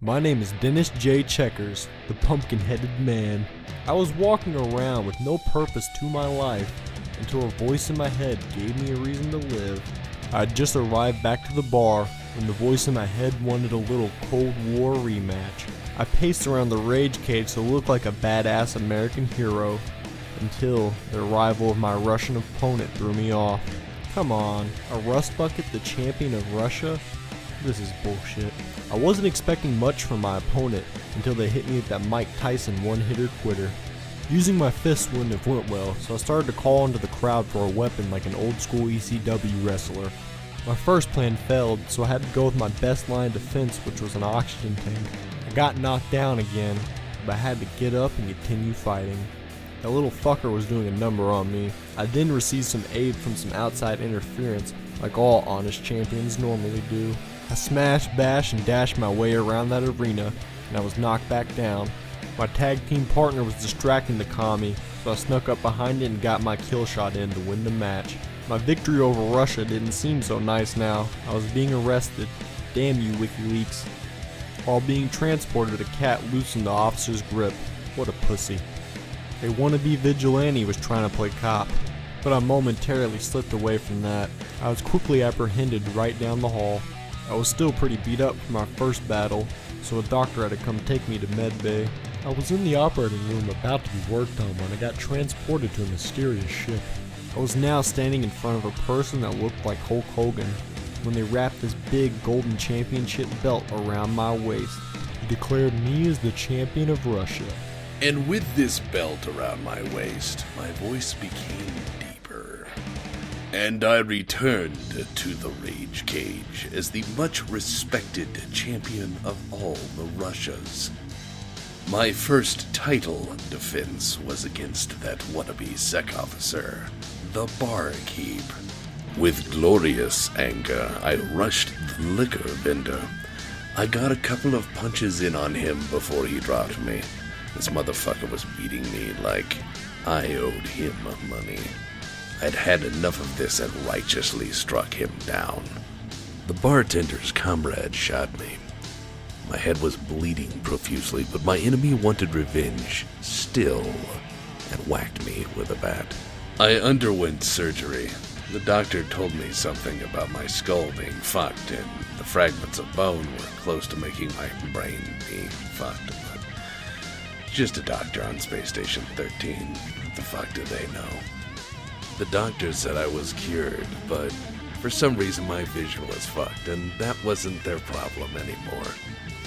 My name is Dennis J. Checkers, the pumpkin-headed man. I was walking around with no purpose to my life until a voice in my head gave me a reason to live. I had just arrived back to the bar when the voice in my head wanted a little Cold War rematch. I paced around the rage cage to look like a badass American hero until the arrival of my Russian opponent threw me off. Come on, a Rust Bucket, the champion of Russia? This is bullshit. I wasn't expecting much from my opponent until they hit me with that Mike Tyson one-hitter quitter. Using my fists wouldn't have went well, so I started to call into the crowd for a weapon like an old-school ECW wrestler. My first plan failed, so I had to go with my best line of defense, which was an oxygen tank. I got knocked down again, but I had to get up and continue fighting. That little fucker was doing a number on me. I then received some aid from some outside interference, like all honest champions normally do. I smashed, bashed, and dashed my way around that arena, and I was knocked back down. My tag team partner was distracting the commie, so I snuck up behind it and got my kill shot in to win the match. My victory over Russia didn't seem so nice now. I was being arrested. Damn you, WikiLeaks. While being transported, a cat loosened the officer's grip. What a pussy. A wannabe vigilante was trying to play cop, but I momentarily slipped away from that. I was quickly apprehended right down the hall. I was still pretty beat up from my first battle, so a doctor had to come take me to med bay. I was in the operating room about to be worked on when I got transported to a mysterious ship. I was now standing in front of a person that looked like Hulk Hogan when they wrapped this big golden championship belt around my waist. He declared me as the champion of Russia. And with this belt around my waist, my voice became deeper. And I returned to the Rage Cage as the much-respected champion of all the Russias. My first title defense was against that wannabe sec officer, the barkeep. With glorious anger, I rushed the liquor vendor. I got a couple of punches in on him before he dropped me. This motherfucker was beating me like I owed him money. I'd had enough of this and righteously struck him down. The bartender's comrade shot me. My head was bleeding profusely, but my enemy wanted revenge still and whacked me with a bat. I underwent surgery. The doctor told me something about my skull being fucked, and the fragments of bone were close to making my brain be fucked. But just a doctor on Space Station 13. What the fuck do they know? The doctor said I was cured, but for some reason my vision was fucked, and that wasn't their problem anymore.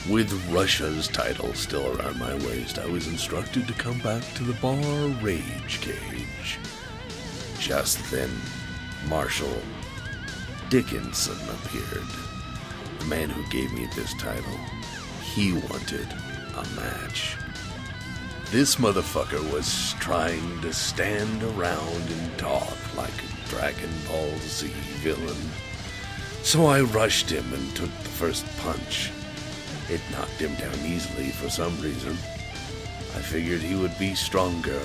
With Russia's title still around my waist, I was instructed to come back to the bar Rage Cage. Just then, Marshall Dickinson appeared, the man who gave me this title. He wanted a match. This motherfucker was trying to stand around and talk like a Dragon Ball Z villain. So I rushed him and took the first punch. It knocked him down easily for some reason. I figured he would be stronger.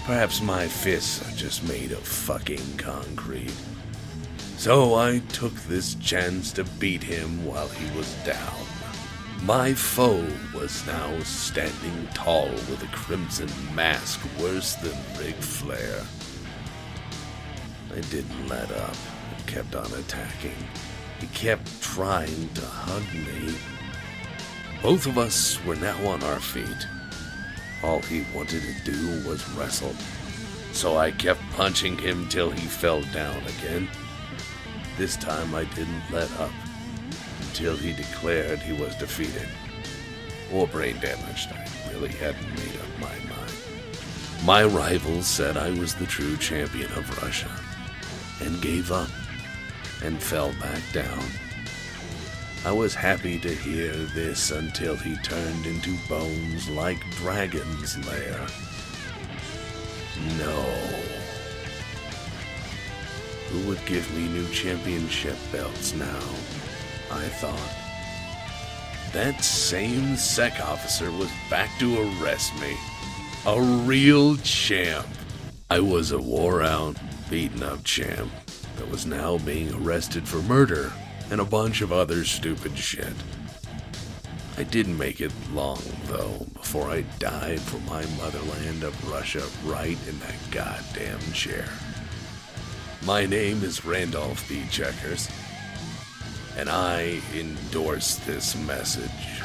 Perhaps my fists are just made of fucking concrete. So I took this chance to beat him while he was down. My foe was now standing tall with a crimson mask worse than Ric Flair. I didn't let up and kept on attacking. He kept trying to hug me. Both of us were now on our feet. All he wanted to do was wrestle. So I kept punching him till he fell down again. This time I didn't let up until he declared he was defeated. Or brain damaged. I really hadn't made up my mind. My rivals said I was the true champion of Russia, and gave up, and fell back down. I was happy to hear this until he turned into bones like Dragon's Lair. No. Who would give me new championship belts now? I thought. That same sec officer was back to arrest me. A real champ. I was a wore-out, beaten-up champ that was now being arrested for murder and a bunch of other stupid shit. I didn't make it long, though, before I died for my motherland of Russia right in that goddamn chair. My name is Randolph B. Checkers, and I endorse this message.